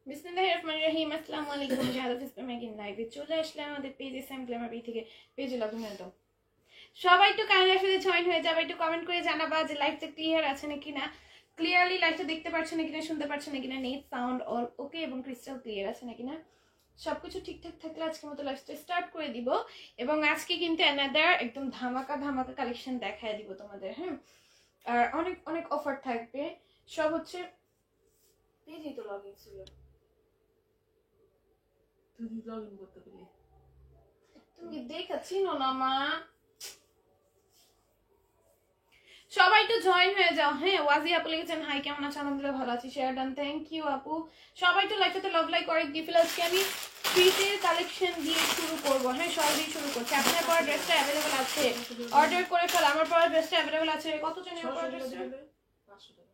বিসমিল্লাহির রহমানির রহিম। আসসালামু আলাইকুম। জাহাদ মেকিং লাইভে চলে আসলাম আমাদের পেজে স্যাম্পলার বি থেকে পেজে লগইন হয়ে দাও। সবাই একটু কাইন্ডলি আসলে জয়েন হয়ে যাবে, একটু কমেন্ট করে জানাবা যে লাইভটা ক্লিয়ার আছে নাকি না, ক্লিয়ারলি লাইভটা দেখতে পাচ্ছেন নাকি না, শুনতে পাচ্ছেন নাকি না, নেট সাউন্ড অল ওকে এবং ক্রিস্টাল ক্লিয়ার আছে নাকি না, সবকিছু ঠিকঠাক থাকলে আজকের মতো লাইভটা স্টার্ট করে দিব। এবং আজকে কিন্তু অ্যানাদার একদম ধামাকা ধামাকা কালেকশন দেখায় দিব তোমাদের। হ্যাঁ, আর অনেক অনেক অফার থাকবে। সব হচ্ছে পেজেই তো লগইন ছিল, তুমি লগইন করতে পারলে তুমি দেখাচ্ছিনো না মা। সবাই তো জয়েন হয়ে যাও। হ্যাঁ, ওয়াজি আপু লিখেছেন হাই, কেমন আছো? আলহামদুলিল্লাহ ভালো আছি। শেয়ার ডান, থ্যাংক ইউ আপু। সবাই তো লাইকটাতে লাভ লাইক করে গিফট। আজকে আমি ফ্রিজের কালেকশন দিয়ে শুরু করব। হ্যাঁ, সব দিয়ে শুরু করছি। আপনার পর ড্রেসটা অ্যাভেলেবল আছে, অর্ডার করে ফেল। আমার পর ড্রেসটা অ্যাভেলেবল আছে। কত জানি আমার পর ড্রেসটা 500 টাকা।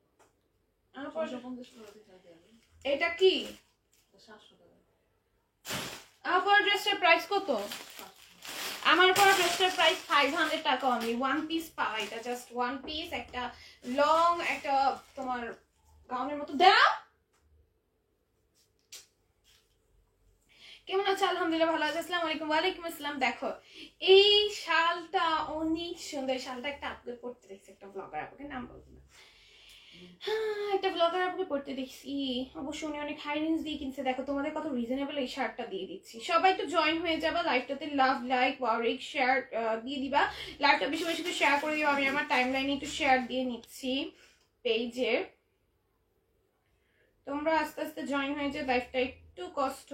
আমার পর 550 টাকা দিতে হবে। এটা কি 700 টাকা। আমার পর ড্রেসটার প্রাইস কত? আমার পর ড্রেসটার প্রাইস 500 টাকা অনলি। ওয়ান পিস পাওয়া, এটা জাস্ট ওয়ান পিস, একটা লং একটা তোমার গাউনের মতো। দাও, কেমন আছো? আলহামদুলিল্লাহ ভালো আছি। আসসালামু আলাইকুম। ওয়ালাইকুম আসসালাম। দেখো এই শালটা অনেক সুন্দর। শালটা একটা আপুকে পড়তে দেখছি, একটা ব্লগার আপুকে, নাম বলবো না, হ্যাঁ একটা ব্লগার আপুকে পড়তে দেখছি। অবশ্য উনি অনেক হাই রেঞ্জ দিয়ে কিনছে। দেখো তোমাদের কত রিজনেবল এই শার্টটা দিয়ে দিচ্ছি। সবাই তো জয়েন হয়ে যাবা লাইভটাতে, লাভ লাইক ওয়ারিক শেয়ার দিয়ে দিবা। লাইভটা বেশি বেশি করে শেয়ার করে দিবা। আমি আমার টাইমলাইনে একটু শেয়ার দিয়ে নিচ্ছি পেজে। তোমরা আস্তে আস্তে জয়েন হয়ে যে লাইভটা একটু কষ্ট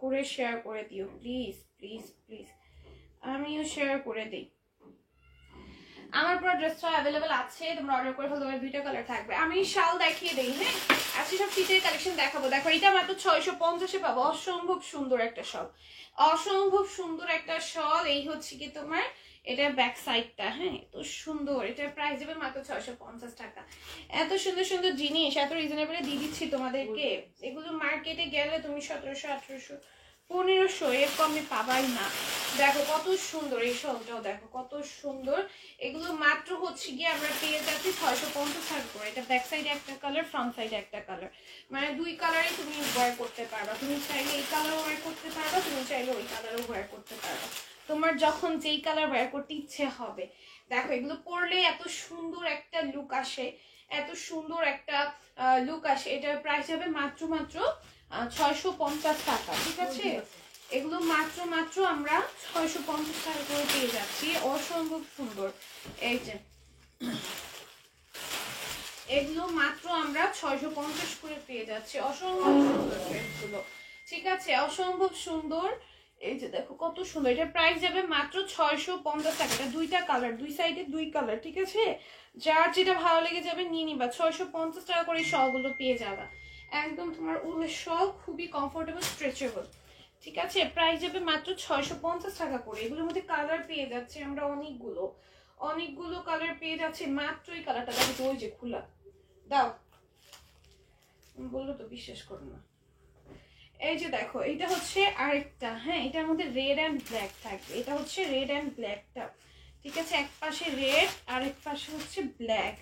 করে শেয়ার করে দিও প্লিজ প্লিজ প্লিজ। আমিও শেয়ার করে দিই। আমার পুরো ড্রেসটা অ্যাভেলেবল আছে, তোমরা অর্ডার করে ফেলো। তোমার দুইটা কালার থাকবে। আমি শাল দেখিয়ে দেই। হ্যাঁ, আজকে সব শীতের কালেকশন দেখাবো। দেখো এটা মাত্র 650-এ পাবো। অসম্ভব সুন্দর একটা শল, অসম্ভব সুন্দর একটা শল। এই হচ্ছে কি তোমার এটা ব্যাক সাইডটা। হ্যাঁ, এত সুন্দর। এটার প্রাইস যাবে মাত্র 650 টাকা। এত সুন্দর সুন্দর জিনিস এত রিজনেবলে দিয়ে দিচ্ছি তোমাদেরকে। এগুলো মার্কেটে গেলে তুমি 1700, 1800, 1500 এর কমে পাবাই না। দেখো কত সুন্দর এই শলটাও, দেখো কত সুন্দর। এগুলো মাত্র হচ্ছে গিয়ে আমরা পেয়ে যাচ্ছি 650 টাকা করে। এটা ব্যাক সাইডে একটা কালার, ফ্রন্ট সাইডে একটা কালার, মানে দুই কালারই তুমি ওয়্যার করতে পারবা। তুমি চাইলে এই কালারও ওয়্যার করতে পারবা, তুমি চাইলে ওই কালারও ওয়্যার করতে পারবা, তোমার যখন যেই কালার ওয়্যার করতে ইচ্ছে হবে। দেখো এগুলো পরলে এত সুন্দর একটা লুক আসে, এত সুন্দর একটা লুক আসে। এটার প্রাইস হবে মাত্র 650 টাকা। ঠিক আছে, এগুলো মাত্র আমরা 650 টাকা করে পেয়ে যাচ্ছি। অসম্ভব সুন্দর। এই যে এগুলো মাত্র আমরা 650 করে পেয়ে যাচ্ছি। অসম্ভব সুন্দর ড্রেসগুলো। ঠিক আছে, অসম্ভব সুন্দর। এই যে দেখো কত সুন্দর। এটার প্রাইস যাবে মাত্র 650 টাকা। এটা দুইটা কালার, দুই সাইডে দুই কালার। ঠিক আছে, যার যেটা ভালো লেগে যাবে নিয়ে নিবা। 650 টাকা করে শলগুলো পেয়ে যাবা। একদম তোমার উলের শল, খুবই কমফোর্টেবল, স্ট্রেচেবল। ঠিক আছে, প্রাইস যাবে মাত্র 650 টাকা করে। এগুলোর মধ্যে কালার পেয়ে যাচ্ছে আমরা অনেকগুলো কালার পেয়ে যাচ্ছে। মাত্র এই কালারটা দেখো, ওই যে খোলা। দাও, বললো তো বিশ্বাস করো না। এই যে দেখো এটা হচ্ছে আরেকটা। হ্যাঁ, এটার মধ্যে রেড অ্যান্ড ব্ল্যাক থাকবে। এটা হচ্ছে রেড অ্যান্ড ব্ল্যাকটা। ঠিক আছে, এক পাশে রেড আর এক পাশে হচ্ছে ব্ল্যাক।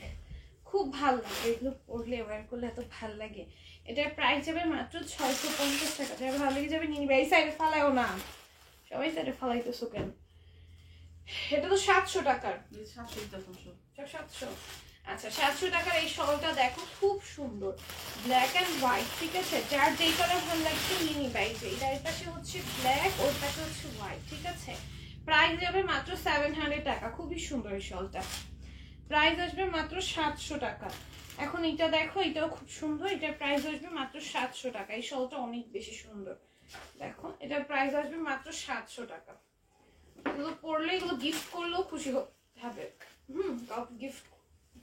খুব ভালো লাগে এগুলো পরলে, ওয়্যার করলে এত ভাল লাগে। এটার প্রাইস যাবে মাত্র 650 টাকা। যাবে ভালো লেগে যাবে নিয়ে নিবে। এই সাইডে ফালাইও না, সবাই সাইডে ফালাইতেছো কেন? এটা তো 700 টাকার। 700। আচ্ছা, 700 টাকার এই শলটা দেখো খুব সুন্দর, ব্ল্যাক এন্ড হোয়াইট। ঠিক আছে, যার যেই কালার ভালো লাগছে নিয়ে নিবা। এই যে এটার পাশে হচ্ছে ব্ল্যাক, ওর পাশে হচ্ছে হোয়াইট। ঠিক আছে, প্রাইস যাবে মাত্র 700 টাকা। খুবই সুন্দর এই শলটা। প্রাইস আসবে মাত্র 700 টাকা। এখন এটা দেখো, এটাও খুব সুন্দর। এটার প্রাইস আসবে মাত্র 700 টাকা। এই শলটা অনেক বেশি সুন্দর। দেখো এটার প্রাইস আসবে মাত্র 700 টাকা। এগুলো পরলে, এগুলো গিফট করলেও খুশি হবে।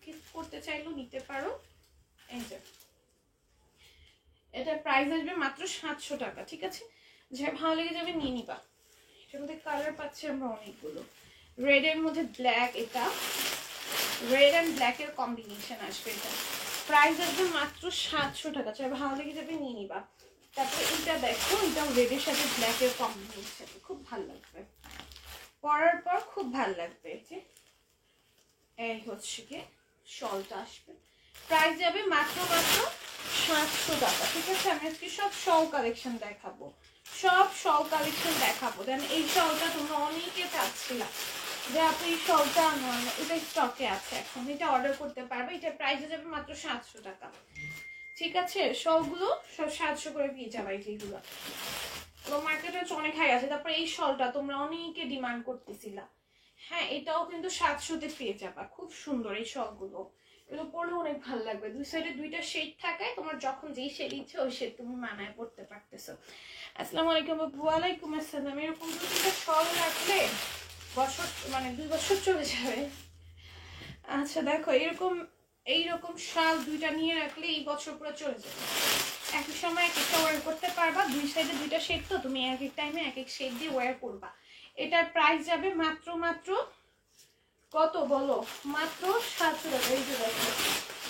গিফট করতে চাইলেও নিতে পারো। এই যে এটার প্রাইস আসবে মাত্র 700 টাকা। ঠিক আছে, যে ভালো লেগে যাবে নিয়ে নিবা। এটার মধ্যে কালার পাচ্ছি আমরা অনেকগুলো। রেড এর মধ্যে ব্ল্যাক, এটা রেড অ্যান্ড ব্ল্যাক এর কম্বিনেশন আসবে। এটা প্রাইস আসবে মাত্র 700 টাকা। চাই ভালো লেগে যাবে নিয়ে নিবা। তারপরে এটা দেখো, এটা রেডের সাথে ব্ল্যাক এর কম্বিনেশন, খুব ভালো লাগবে পরার পর, খুব ভালো লাগবে। যে এই হচ্ছে কি শলটা আসবে। প্রাইস যাবে মাত্র 700 টাকা। ঠিক আছে, আমি আজকে সব শল কালেকশন দেখাবো, সব শল কালেকশন দেখাবো। দেন এই শলটা তোমরা অনেকে চাচ্ছিলা যে আপনি এই শলটা আনো, এটা স্টকে আছে এখন, এটা অর্ডার করতে পারবে। এটা প্রাইস যাবে মাত্র 700 টাকা। ঠিক আছে, শলগুলো সব 700 করে পেয়ে যাবে। যেগুলো মার্কেটে অনেক হাই আছে। তারপরে এই শলটা তোমরা অনেকে ডিমান্ড করতেছিলা, হ্যাঁ এটাও কিন্তু 700-তে পেয়ে যাবা। খুব সুন্দর এই শলগুলো, এগুলো পরলে অনেক ভালো লাগবে। দুই সাইডে দুইটা শেড থাকে, তোমার যখন যেই শেড ইচ্ছে ওই শেড তুমি মানায় পড়তে পারতেছো। আসসালামু আলাইকুম আপু। ওয়ালাইকুম আসসালাম। এরকম 2-3টা শল রাখলে বছর মানে 2 বছর চলে যাবে। আচ্ছা দেখো, এইরকম শাল 2টা নিয়ে রাখলে এই বছর পুরো চলে যাবে। একই সময় এক একটা ওয়ার করতে পারবা। দুই সাইডে দুইটা শেড, তো তুমি এক এক টাইমে এক এক শেড দিয়ে ওয়ার করবা। এটার প্রাইস যাবে মাত্র কত বলো? মাত্র 700 টাকা। এই যে দেখো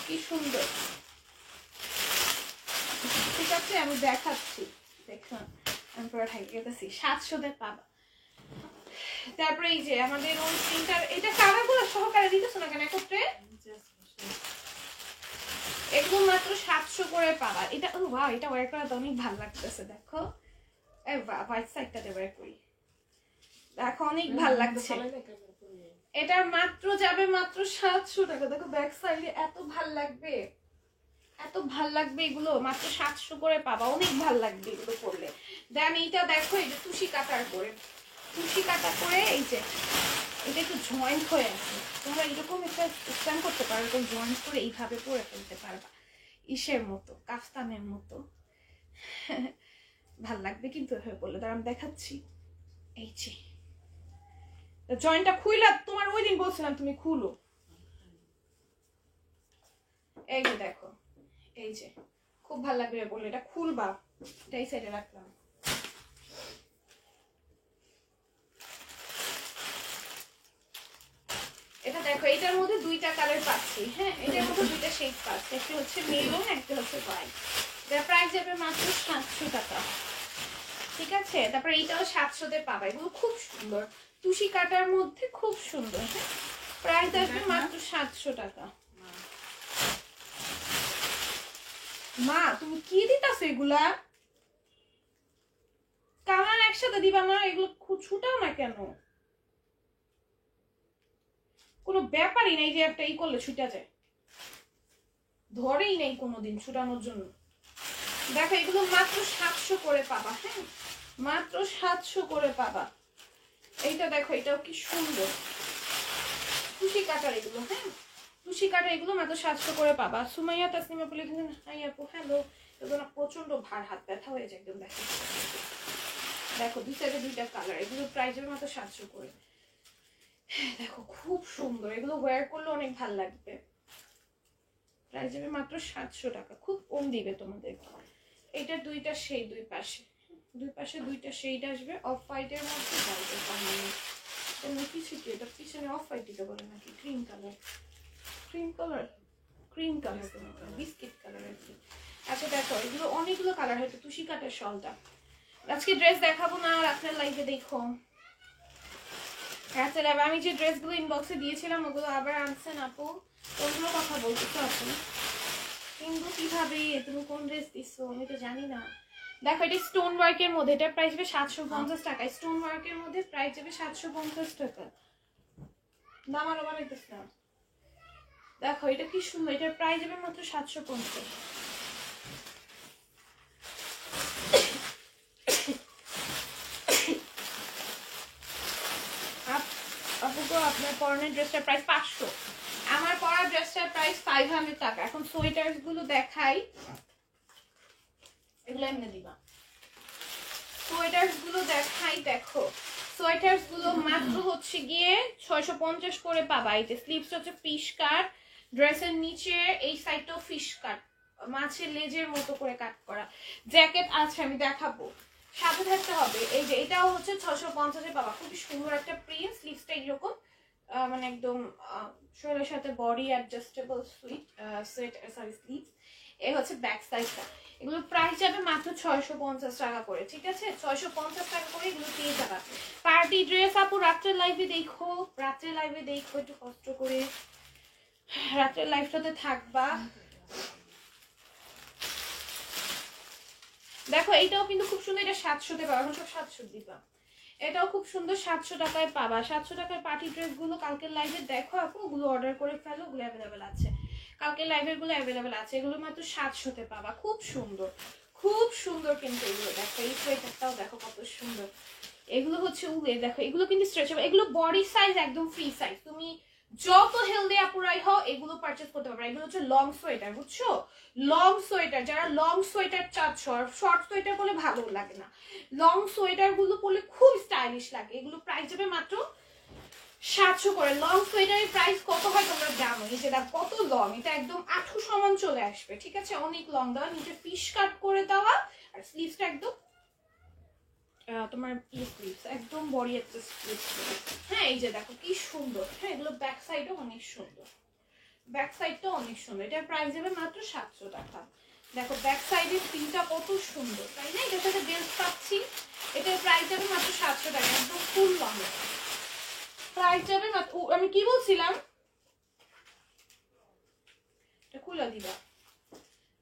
কি সুন্দর। ঠিক আছে, আমি দেখাচ্ছি, দেখুন আমি পুরো ঠাই গেছি। 700-তে পাবা। তারপরে এই যে আমাদের ওই প্রিন্টার, এটা কালারগুলো সহকারে দিতেছ না কেন একত্রে? এগুলো মাত্র 700 করে পাবা। এটা ও ওয়াও, এটা ওয়্যার করা তো অনেক ভালো লাগতেছে। দেখো এই হোয়াইট সাইডটাতে ওয়্যার করি, দেখো অনেক ভালো লাগছে। এটার মাত্র যাবে মাত্র 700 টাকা। দেখো ব্যাক সাইডে এত ভাল লাগবে, এত ভাল লাগবে। এগুলো মাত্র 700 করে পাবা, অনেক ভাল লাগবে এগুলো পরলে। দেন এইটা দেখো, এই যে তুষি কাটার করে, তুষি কাটা করে এই যে এটা একটু জয়েন্ট হয়ে আছে। তোমরা এরকম একটা স্ট্যান্ড করতে পারো, এরকম জয়েন্ট করে এইভাবে পরে ফেলতে পারবা, ইসের মতো, কাফতানের মতো। ভাল লাগবে কিন্তু এভাবে পরলে। দাঁড়া আমি দেখাচ্ছি। এই যে জয়েন্টটা খুইলা, তোমার ওই দিন বলছিলাম তুমি খুলো। এই যে দেখো, এই যে খুব ভালো লাগবে বলে এটা খুলবা। এটা এই সাইডে রাখলাম। এটা দেখো, এটার মধ্যে 2টা কালার পাচ্ছি। হ্যাঁ, এটার মধ্যে 2টা শেড পাচ্ছি, একটা হচ্ছে মেরুন, একটা হচ্ছে হোয়াইট। এটার প্রাইস যাবে মাত্র 700 টাকা। ঠিক আছে, তারপরে এইটাও 700-তে পাবা। এগুলো খুব সুন্দর, তুষি কাটার মধ্যে খুব সুন্দর। হ্যাঁ, প্রাইস আসবে মাত্র 700 টাকা। মা তুমি কি দিতাছো? এগুলা কালার একসাথে দিবা না, এগুলো ছুটাও না কেন? কোনো ব্যাপারই নেই যে একটা ই করলে ছুটা যায়, ধরেই নেই কোনোদিন ছুটানোর জন্য। দেখো এগুলো মাত্র 700 করে পাবা। হ্যাঁ, মাত্র 700 করে পাবা। এইটা দেখো, এটাও কি সুন্দর তুষি কাটার এগুলো। হ্যাঁ, তুষি কাটা এগুলো মাত্র 700 করে পাবা। সুমাইয়া তাসনিমা বলে কিন্তু হাই আপু হ্যালো। এগুলো প্রচন্ড ভার, হাত ব্যথা হয়ে যায় একদম। দেখো দেখো দুই সাইডে 2টা কালার, এগুলো প্রাইস হবে মাত্র 700 করে। দেখো খুব সুন্দর, এগুলো ওয়্যার করলে অনেক ভালো লাগবে। প্রাইস যাবে মাত্র 700 টাকা। খুব কম দিবে তোমাদের। এটা 2টা শেড, দুই পাশে 2টা শেড আসবে। অফ হোয়াইটের মধ্যে হোয়াইটের কম্বিনেশন। কিছু কি এটা পিছনে অফ হোয়াইট দিতে বলে নাকি? ক্রিম কালার, বিস্কিট কালার আর কি। আচ্ছা দেখো, এগুলো অনেকগুলো কালার হয়তো। তুষি কাটার শলটা আজকে ড্রেস দেখাবো না, রাত্রের লাইভে দেখো। রাত্রের লাইভে আমি যে ড্রেসগুলো ইনবক্সে দিয়েছিলাম ওগুলো আবার আনছেন আপু, ওগুলো কথা বলতেছো আপু। কিন্তু কিভাবে তুমি কোন ড্রেস দিছো আমি তো জানি না। দেখো এটা স্টোন ওয়ার্কের মধ্যে, এটার প্রাইস হবে 750 টাকা। স্টোন ওয়ার্কের মধ্যে প্রাইস হবে 750 টাকা। দাম আরো বানাইতেছ না। দেখো এটা কি সুন্দর, এটার প্রাইস হবে মাত্র 750। আপুকে আপনার পরনের ড্রেসটার প্রাইস 500, আমার পরা ড্রেসটার প্রাইস 500 টাকা। এখন সোয়েটার্স গুলো দেখাই, এগুলো এমনি দিবা। সোয়েটার্স গুলো দেখাই, দেখো সোয়েটার্স গুলো মাত্র হচ্ছে গিয়ে 650 করে পাবা। এই যে স্লিভস হচ্ছে ফিশ কাট, ড্রেসের নিচে এই সাইডটাও ফিশ কাট, মাছের লেজের মতো করে কাট করা। জ্যাকেট আছে, আমি দেখাবো, সাথে থাকতে হবে। এই যে এটাও হচ্ছে 650-এ পাবা। খুবই সুন্দর একটা প্রিন্ট। স্লিভসটা এরকম মানে একদম শরীরের সাথে বডি অ্যাডজাস্টেবল স্লিভস। এই হচ্ছে ব্যাক সাইডটা। এগুলো প্রাইস যাবে মাত্র 650 টাকা করে। ঠিক আছে, 650 টাকা করে এগুলো পেয়ে যাবা। পার্টি ড্রেস আপু রাত্রের লাইভে দেখো, একটু কষ্ট করে রাত্রের লাইভটাতে থাকবা। দেখো এইটাও কিন্তু খুব সুন্দর, এটা 700-তে পাবা, এখন সব 700 দিবা। এটাও খুব সুন্দর, 700 টাকায় পাবা। 700 টাকার পার্টি ড্রেসগুলো কালকের লাইভে দেখো আপু, ওগুলো অর্ডার করে ফেলো, ওগুলো অ্যাভেলেবেল আছে। কালকের লাইভের গুলো অ্যাভেলেবেল আছে, এগুলো মাত্র 700-তে পাবা। খুব সুন্দর, খুব সুন্দর কিন্তু এগুলো। দেখো এই সোয়েটারটাও দেখো কত সুন্দর। এগুলো হচ্ছে উলে, দেখো এগুলো কিন্তু স্ট্রেচেবল, এগুলো বডি সাইজ একদম ফ্রি সাইজ। তুমি যত হেলদি আপুরাই হও এগুলো পারচেজ করতে পারবে। এগুলো হচ্ছে লং সোয়েটার, বুঝছো? লং সোয়েটার, যারা লং সোয়েটার চাচ্ছ, আর শর্ট সোয়েটার পরলে ভালো লাগে না, লং সোয়েটার গুলো পরলে খুব স্টাইলিশ লাগে। এগুলো প্রাইস যাবে মাত্র 700 করে। লং সোয়েটারের প্রাইস কত হয় তোমরা জানো? এই যে দেখ কত লং, এটা একদম আঁঠু সমান চলে আসবে, ঠিক আছে? অনেক লং দেওয়া, নিচে ফিশ কাট করে দেওয়া, আর স্লিভসটা একদম তোমার স্লিভস একদম বড় একটা স্লিভস। হ্যাঁ এই যে দেখো কি সুন্দর। হ্যাঁ এগুলো ব্যাক সাইডও অনেক সুন্দর, ব্যাক সাইডটা অনেক সুন্দর। এটার প্রাইস যাবে মাত্র 700 টাকা। দেখো ব্যাক সাইডের প্রিন্টটা কত সুন্দর, তাই না? এটার সাথে বেল্ট পাচ্ছি। এটার প্রাইস যাবে মাত্র 700 টাকা, একদম ফুল লং। প্রাইস যাবে মাত্র, আমি কি বলছিলাম, এটা খুলে দিবা।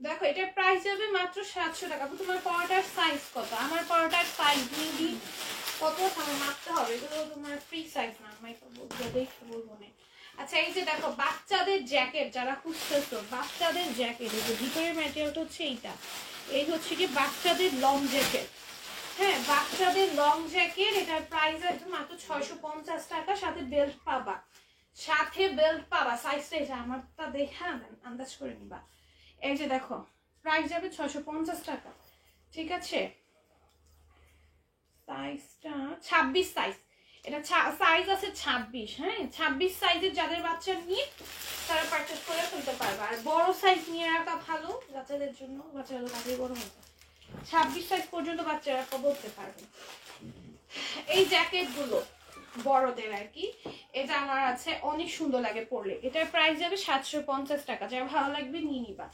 দেখো এটার প্রাইস যাবে মাত্র 700 টাকা। তোমার পরোটার সাইজ কত? আমার পরোটার সাইজ মিডি কত আমার মাপতে হবে, এগুলো তোমার ফ্রি সাইজ না, আমি দেখে বলবো না। আচ্ছা এই যে দেখো বাচ্চাদের জ্যাকেট, যারা খুঁজতেছো বাচ্চাদের জ্যাকেট, এই যে ভিতরের ম্যাটেরিয়ালটা হচ্ছে এইটা, এই হচ্ছে কি বাচ্চাদের লং জ্যাকেট। হ্যাঁ বাচ্চাদের লং জ্যাকেট, এটার প্রাইস একদম মাত্র 650 টাকা, সাথে বেল্ট পাবা, সাথে বেল্ট পাবা। সাইজটা এটা আমারটা দেখা আন্দাজ করে নিবা। এই যে দেখো প্রাইস যাবে 650 টাকা, ঠিক আছে? সাইজটা 26 সাইজ, এটা সাইজ আছে 26। হ্যাঁ 26 সাইজের যাদের বাচ্চা নিয়ে তারা পারচেজ করে ফেলতে পারবে। আর বড় সাইজ নিয়ে রাখা ভালো বাচ্চাদের জন্য, বাচ্চারা তাদের বড় হবে। 26 সাইজ পর্যন্ত বাচ্চারা পড়তে পারবে। এই জ্যাকেট গুলো বড়দের আর কি, এটা আমার আছে, অনেক সুন্দর লাগে পরলে। এটার প্রাইস যাবে 750 টাকা, যার ভালো লাগবে নিয়ে নিবা।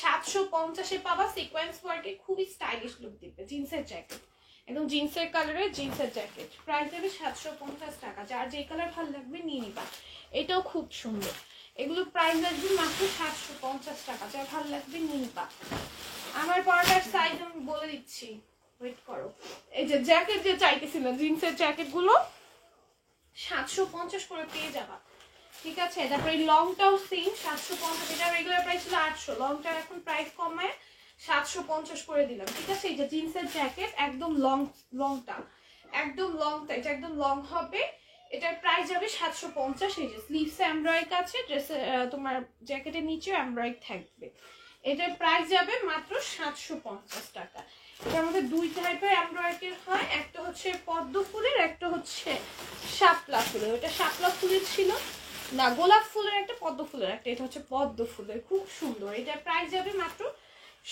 750-এ পাবা, সিকোয়েন্স ওয়ার্কে খুবই স্টাইলিশ লুক দিবে। জিন্সের জ্যাকেট, একদম জিন্সের কালারের জিন্সের জ্যাকেট, প্রাইস যাবে 750 টাকা, যার যে কালার ভালো লাগবে নিয়ে নিবা। এটাও খুব সুন্দর, এগুলো প্রাইস আসবে মাত্র 750 টাকা, যার ভালো লাগবে নিয়ে নিবা। আমার পরোটার সাইজ আমি বলে দিচ্ছি, ওয়েট করো। এই যে জ্যাকেট যে চাইতেছিলাম, জিন্সের জ্যাকেট গুলো 750 করে পেয়ে যাবা, ঠিক আছে? তারপরে লংটাও সেম 750, এটা রেগুলার প্রাইস ছিল 800, লংটার এখন প্রাইস কমায় 750 করে দিলাম, ঠিক আছে? এই যে জিন্সের জ্যাকেট একদম লংটা, একদম লংটা, এটা একদম লং হবে। এটার প্রাইস যাবে 750। এই যে স্লিভসে এমব্রয়ডারি আছে, ড্রেসে তোমার জ্যাকেটের নিচেও এমব্রয়ডারি থাকবে। এটার প্রাইস যাবে মাত্র 750 টাকা। এটার মধ্যে দুই টাইপের এমব্রয়ডারি হয়, একটা হচ্ছে পদ্ম ফুলের, একটা হচ্ছে শাপলা ফুলের। ওটা শাপলা ফুলের ছিল না, গোলাপ ফুলের একটা, পদ্ম ফুলের একটা, এটা হচ্ছে পদ্ম ফুলের, খুব সুন্দর। এটার প্রাইস যাবে মাত্র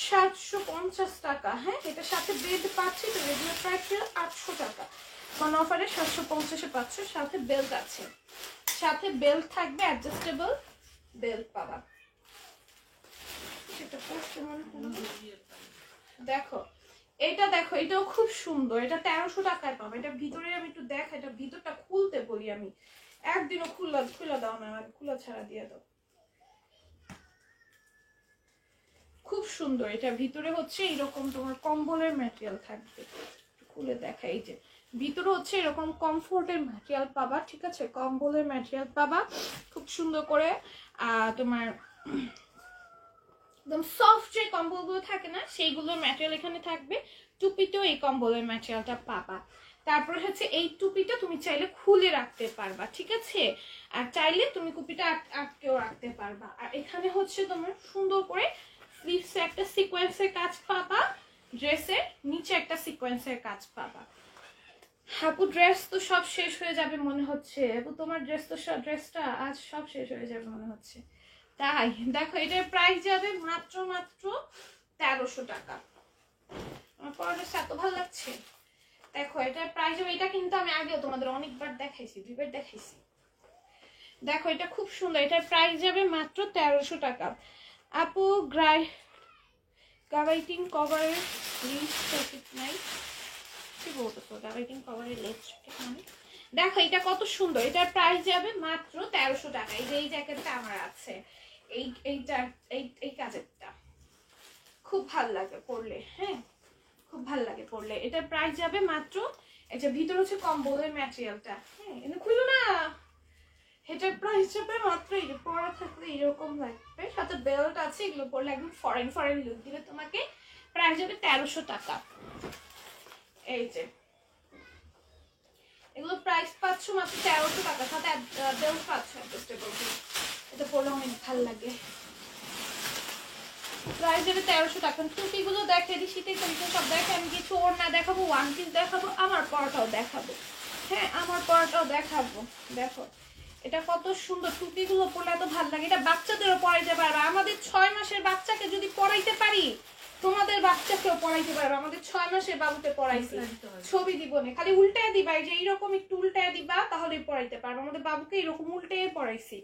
750 টাকা। হ্যাঁ এটার সাথে বেল্ট পাচ্ছি, তো রেগুলার প্রাইস ছিল 800 টাকা, কোন অফারে 750-এ পাচ্ছ, সাথে বেল্ট আছে, সাথে বেল্ট থাকবে, অ্যাডজাস্টেবল বেল্ট পাবা। সেটা পড়তে মনে হলো। দেখো এটা, দেখো এটাও খুব সুন্দর, এটা 1300 টাকায় পাবো। এটা ভিতরে আমি একটু দেখ, এটা ভিতরটা খুলতে বলি আমি, একদিনও খুলে দাও না, আমাকে খোলা ছাড়া দিয়ে দাও। খুব সুন্দর, এটা ভিতরে হচ্ছে এরকম তোমার কম্বলের ম্যাটেরিয়াল থাকবে, খুলে দেখা। এই যে ভিতরে হচ্ছে এরকম কমফোর্টের ম্যাটেরিয়াল পাবা, ঠিক আছে? কম্বলের ম্যাটেরিয়াল পাবা খুব সুন্দর করে। তোমার একদম সফট যে কম্বলগুলো থাকে না, সেইগুলোর ম্যাটেরিয়াল এখানে থাকবে। টুপিতেও এই কম্বলের ম্যাটেরিয়ালটা পাবা। তারপরে হচ্ছে এই টুপিটা তুমি চাইলে খুলে রাখতে পারবা, ঠিক আছে? আর চাইলে তুমি টুপিটা আটকেও রাখতে পারবা। আর এখানে হচ্ছে তোমার সুন্দর করে স্লিভসে একটা সিকোয়েন্সের কাজ পাবা, ড্রেসের নিচে একটা সিকোয়েন্সের কাজ পাবা। আপু ড্রেস তো সব শেষ হয়ে যাবে মনে হচ্ছে, আপু তোমার ড্রেসটা আজ সব শেষ হয়ে যাবে মনে হচ্ছে, তাই? দেখো এটার প্রাইস যাবে মাত্র 1300 টাকা। আমার পরটা এত ভালো লাগছে। দেখো এটার প্রাইস যাবে, এটা কিন্তু আমি আগেও তোমাদের অনেকবার দেখাইছি, 2বার দেখাইছি। দেখো এটা খুব সুন্দর, এটার প্রাইস যাবে মাত্র 1300 টাকা। আপু গাভাইটিং কভারের লিস্ট প্যাকেট নাই, কি বলতেছো? গাভাইটিং কভারের লিস্ট প্যাকেট মানে দেখো এটা কত সুন্দর, এটার প্রাইস যাবে মাত্র 1300 টাকা। এই যে এই জ্যাকেটটা আমার আছে, এই কাজেরটা খুব ভালো লাগে পরলে। হ্যাঁ খুব ভালো লাগে পরলে। এটার প্রাইস যাবে মাত্র, এই যে ভিতরে হচ্ছে কম্বলের ম্যাটেরিয়ালটা, হ্যাঁ এটা খুলো না, এটার প্রাইস যাবে মাত্র, এই যে পরা থাকলে এরকম লাগবে, সাথে বেল্ট আছে, এগুলো পরলে একদম ফরেন ফরেন লুক দিবে তোমাকে। প্রাইস যাবে 1300 টাকা। এই যে এগুলো প্রাইস পাচ্ছ মাত্র 1300 টাকা, সাথে বেল্ট পাচ্ছ অ্যাডজাস্টেবল। এটা পরলে অনেক ভালো লাগে। প্রাইস যাবে 1300 টাকা। টুপিগুলো দেখে দিই, শীতের টুপি সব দেখে, আমি কিছু ওড়না দেখাবো, ওয়ান পিস দেখাবো, আমার পরাটাও দেখাবো। হ্যাঁ আমার পরাটাও দেখাবো। দেখো এটা কত সুন্দর, টুপিগুলো পরলে এত ভালো লাগে। এটা বাচ্চাদেরও পরাইতে পারবে, আমাদের 6 মাসের বাচ্চাকে যদি পরাইতে পারি, তোমাদের বাচ্চাকেও পরাইতে পারবে। আমাদের 6 মাসের বাবুকে পরাইছি, ছবি দিব না, খালি উল্টায় দিবা, এই যে এইরকম একটু উল্টায় দিবা তাহলেই পরাইতে পারবে। আমাদের বাবুকে এরকম উল্টে পরাইছি,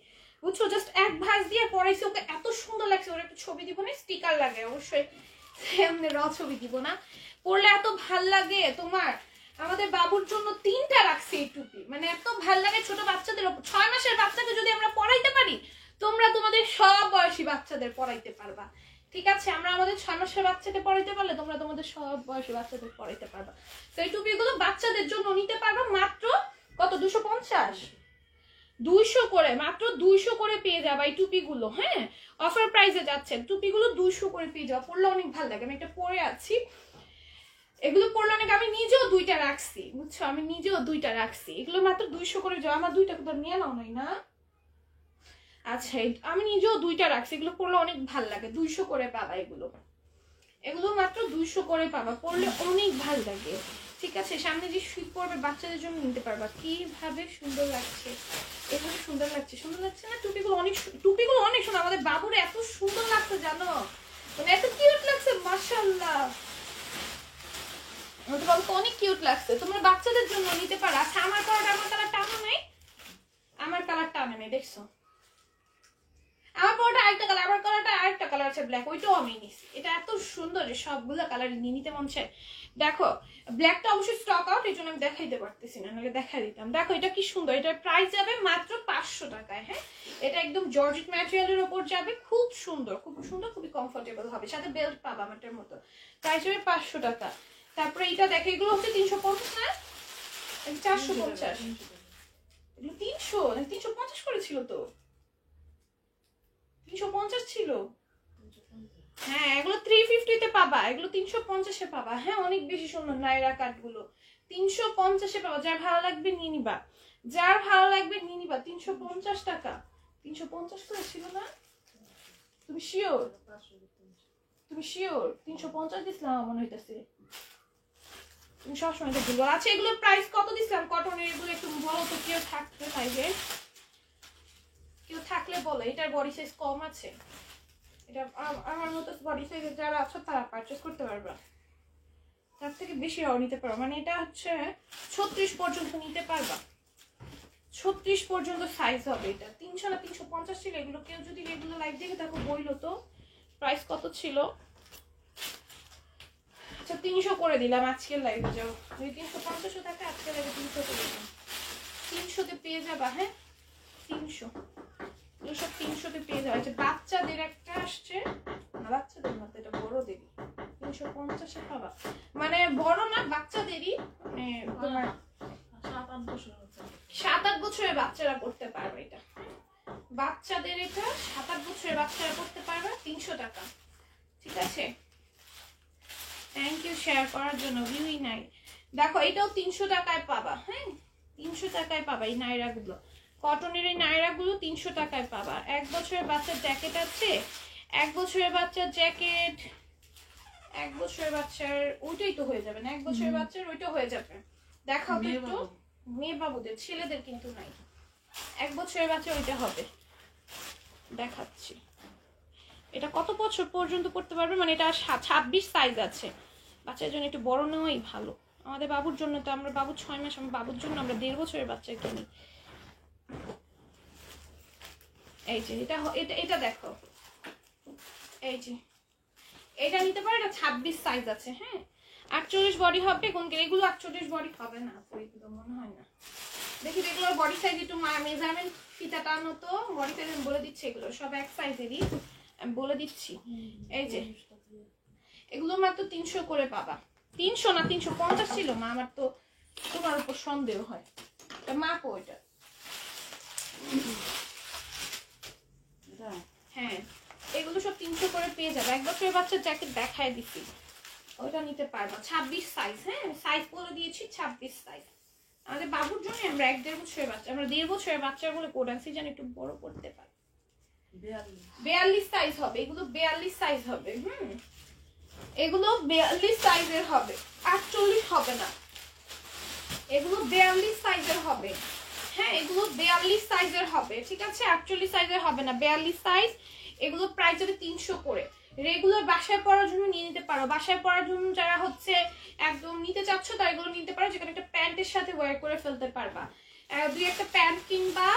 বুঝছো, জাস্ট এক ভাঁজ দিয়ে পরাইছি, ওকে এত সুন্দর লাগছে। ওর একটা ছবি দিব না, স্টিকার লাগে অবশ্যই, এমনি র ছবি দিব না, পরলে এত ভাল লাগে তোমার। আমাদের বাবুর জন্য 3টা রাখছি এই টুপি, মানে এত ভাল লাগে ছোট বাচ্চাদের। 6 মাসের বাচ্চাকে যদি আমরা পড়াইতে পারি, তোমরা তোমাদের সব বয়সী বাচ্চাদের পড়াইতে পারবা। ঠিক আছে, আমরা আমাদের 6 মাসের বাচ্চাকে পড়াইতে পারলে তোমরা তোমাদের সব বয়সী বাচ্চাদের পড়াইতে পারবা। তো এই টুপিগুলো বাচ্চাদের জন্য নিতে পারবা মাত্র কত, 250, 200 করে, মাত্র 200 করে পেয়ে যাবা এই টুপিগুলো। হ্যাঁ অফার প্রাইসে যাচ্ছে টুপিগুলো, 200 করে পেয়ে যাওয়া। পরলে অনেক ভালো লাগে, আমি একটা পরে আছি, এগুলো পরলে অনেক, আমি নিজেও 2টা রাখছি, বুঝছো, আমি নিজেও 2টা রাখছি। এগুলো মাত্র 200 করে যাওয়া, আমার 2টা তো নিয়ে নাও নাই না। আচ্ছা আমি নিজেও 2টা রাখছি, এগুলো পরলে অনেক ভালো লাগে, 200 করে পাবা এগুলো। এগুলো মাত্র 200 করে পাবা, পরলে অনেক ভালো লাগে। ঠিক আছে, সামনে যে শীত পড়বে বাচ্চাদের জন্য নিতে পারবা। কিভাবে সুন্দর লাগছে, এভাবে সুন্দর লাগছে, সুন্দর লাগছে না টুপিগুলো? টুপিগুলো অনেক সুন্দর, আমাদের বাবুর এত সুন্দর লাগছে জানো, মানে এত কিউট লাগছে, মাশাআল্লাহ। আমাদের বাবুকে অনেক কিউট লাগছে, তোমরা বাচ্চাদের জন্য নিতে পারো। আচ্ছা আমার কালার টানো নাই, আমার কালার টানে নাই, দেখছো আমার পরটা আরেকটা কালার, আমার কালারটা আরেকটা কালার আছে ব্ল্যাক, ওইটাও আমি নিছি। এটা এত সুন্দর, সবগুলো কালার নিয়ে নিতে মন চায়। দেখো ব্ল্যাকটা অবশ্যই স্টক আউট, এই জন্য আমি দেখাইতে পারতেছি না, নাহলে দেখাই দিতাম। দেখো এটা কি সুন্দর, এটার প্রাইস যাবে মাত্র 500 টাকায়। হ্যাঁ এটা একদম জর্জেট ম্যাটেরিয়ালের উপর যাবে, খুব সুন্দর, খুব সুন্দর, খুবই কমফোর্টেবল হবে, সাথে বেল্ট পাবা আমাদের মতো। প্রাইস যাবে 500 টাকা। তারপরে এটা দেখো, এগুলো হচ্ছে 350 না, 450, এগুলো 300 না 350 করেছিল তো, 350 ছিল। হ্যাঁ এগুলো 350 তে পাবা, এগুলো 350 এ পাবা। হ্যাঁ অনেক বেশি সুন্দর নাইরা কাট গুলো, 350 এ পাবা। যার ভালো লাগবে নিয়ে নিবা, যার ভালো লাগবে নিয়ে নিবা। 350 টাকা, 350 করে ছিল না? তুমি শিওর? তুমি শিওর 350 দিছিলাম মনে হইতাছে, তুমি সবসময় তো ভুল বলো। আচ্ছা এগুলোর প্রাইস কত দিছিলাম কটনের? এগুলো একটু বলো তো, কেউ থাকতে পাইবে, কেউ থাকলে বলো। এটার বডি সাইজ কম আছে, এটা আমার মতো বডি সাইজের যারা আছো তারা পারচেজ করতে পারবা, তার থেকে বেশিও নিতে পারো। মানে এটা হচ্ছে 36 পর্যন্ত নিতে পারবা, 36 পর্যন্ত সাইজ হবে। এটা 300 না 350 ছিল। এগুলো কেউ যদি রেগুলার লাইভ দেখে তাকে বইলো তো প্রাইস কত ছিল। আচ্ছা 300 করে দিলাম আজকের লাইভে, যাও যদি 350 থাকে আজকের লাইভে 300 করে দিলাম, 300 তে পেয়ে যাবা। হ্যাঁ 300, এগুলো সব 300 তে পেয়ে যাবে। বাচ্চাদের একটা আসছে না, বাচ্চাদের না তো, এটা বড়দেরই, 350 এ পাবা। মানে বড় না বাচ্চাদেরই, মানে তোমার 7-8 বছরের বাচ্চারা করতে পারবে এটা। বাচ্চাদের এটা 7-8 বছরের বাচ্চারা করতে পারবে, 300 টাকা। ঠিক আছে, থ্যাংক ইউ শেয়ার করার জন্য। ভিউই নাই, দেখো এটাও 300 টাকায় পাবা। হ্যাঁ 300 টাকায় পাবা এই নাইরা গুলো, কটনের এই নাইরা গুলো 300 টাকায় পাবা। 1 বছরের বাচ্চার জ্যাকেট আছে, 1 বছরের বাচ্চার জ্যাকেট, 1 বছরের বাচ্চার ওইটাই তো হয়ে যাবে না, 1 বছরের বাচ্চার ওইটা হয়ে যাবে। দেখাও তো একটু, মেয়ে বাবুদের, ছেলেদের কিন্তু নাই। 1 বছরের বাচ্চা ওইটা হবে, দেখাচ্ছি। এটা কত বছর পর্যন্ত পড়তে পারবে, মানে এটা 26 সাইজ আছে। বাচ্চার জন্য একটু বড় নেওয়াই ভালো। আমাদের বাবুর জন্য তো, আমরা বাবু 6 মাস, আমার বাবুর জন্য আমরা 1.5 বছরের বাচ্চা কিনি। এই যে এটা এটা দেখো, এই যে এটা নিতে পারো, এটা 26 সাইজ আছে। হ্যাঁ 48 বডি হবে কোন, এগুলো 48 বডি হবে না এগুলো মনে হয় না। দেখি এগুলোর বডি সাইজ একটু মেজারমেন্ট ফিতাটা মতো বডি সাইজ আমি বলে দিচ্ছি, এগুলো সব এক সাইজেরই আমি বলে দিচ্ছি। এই যে এগুলো মাত্র 300 করে পাবা, 300 না 350 ছিল মা, আমার তো তোমার উপর সন্দেহ হয়। মা কো ওইটা? হ্যাঁ, এগুলো সব 300 করে পেয়ে যাবে। 1 বছরের বাচ্চার জ্যাকেট দেখায় দিচ্ছি, ওটা নিতে পারবা। 26 সাইজ, হ্যাঁ আমি সাইজ বলে দিয়েছি 26 সাইজ। আমাদের বাবুর জন্য আমরা 1-1.5 বছরের বাচ্চা, আমরা 1.5 বছরের বাচ্চার বলে কোড আনছি যেন একটু বড় করতে পারি। 42 সাইজ হবে এগুলো, 42 সাইজ হবে। এগুলো 42 সাইজের হবে, 48 হবে না। এগুলো 42 সাইজের হবে, হ্যাঁ এগুলো 42 সাইজের হবে, ঠিক আছে? 48 সাইজের হবে না, 42 সাইজ। এগুলো প্রাইস হবে 300 করে। রেগুলার বাসায় পরার জন্য নিয়ে নিতে পারো, বাসায় পরার জন্য যারা হচ্ছে একদম নিতে চাচ্ছ তারা এগুলো নিতে পারো, যেখানে একটা প্যান্টের সাথে ওয়্যার করে ফেলতে পারবা। 2-1টা প্যান্ট কিনবা,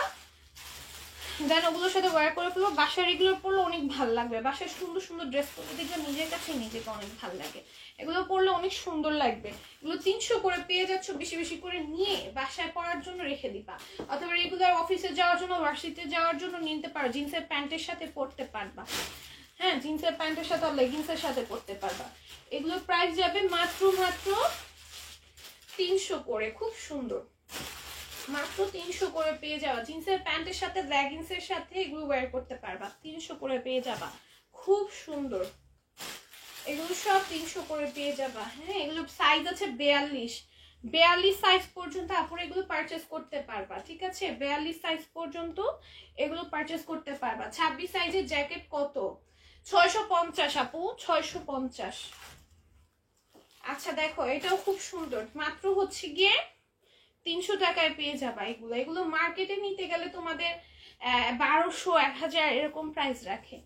দেন ওগুলোর সাথে ওয়্যার করে ফেলবো। বাসায় রেগুলার পরলে অনেক ভালো লাগবে, বাসায় সুন্দর সুন্দর ড্রেস পরলে দেখবে নিজের কাছে নিজেকে অনেক ভালো লাগে, এগুলো পরলে অনেক সুন্দর লাগবে। এগুলো 300 করে পেয়ে যাচ্ছ, বেশি বেশি করে নিয়ে বাসায় পরার জন্য রেখে দিবা, অথবা রেগুলার অফিসে যাওয়ার জন্য, ভার্সিটিতে যাওয়ার জন্য নিতে পারো। জিন্সের প্যান্টের সাথে পরতে পারবা, হ্যাঁ জিন্সের প্যান্টের সাথে লেগিংসের সাথে পরতে পারবা। এগুলোর প্রাইস যাবে মাত্র 300 করে, খুব সুন্দর, মাত্র 300 করে পেয়ে যাবা। জিন্সের প্যান্টের সাথে লেগিংসের সাথে এগুলো ওয়্যার করতে পারবা, 300 করে পেয়ে যাবা, খুব সুন্দর। এগুলো সব 300 করে পেয়ে যাবা, হ্যাঁ এগুলো সাইজ আছে 42 সাইজ পর্যন্ত আপুরা এগুলো পারচেজ করতে পারবা, ঠিক আছে? 42 সাইজ পর্যন্ত এগুলো পারচেজ করতে পারবা। 26 সাইজের জ্যাকেট কত? 650 আপু, 650। আচ্ছা দেখো এটাও খুব সুন্দর, মাত্র হচ্ছে গিয়ে 300 টাকায় পেয়ে যাবা। এগুলো এগুলো মার্কেটে নিতে গেলে তোমাদের 1200 1000 এরকম প্রাইস রাখে,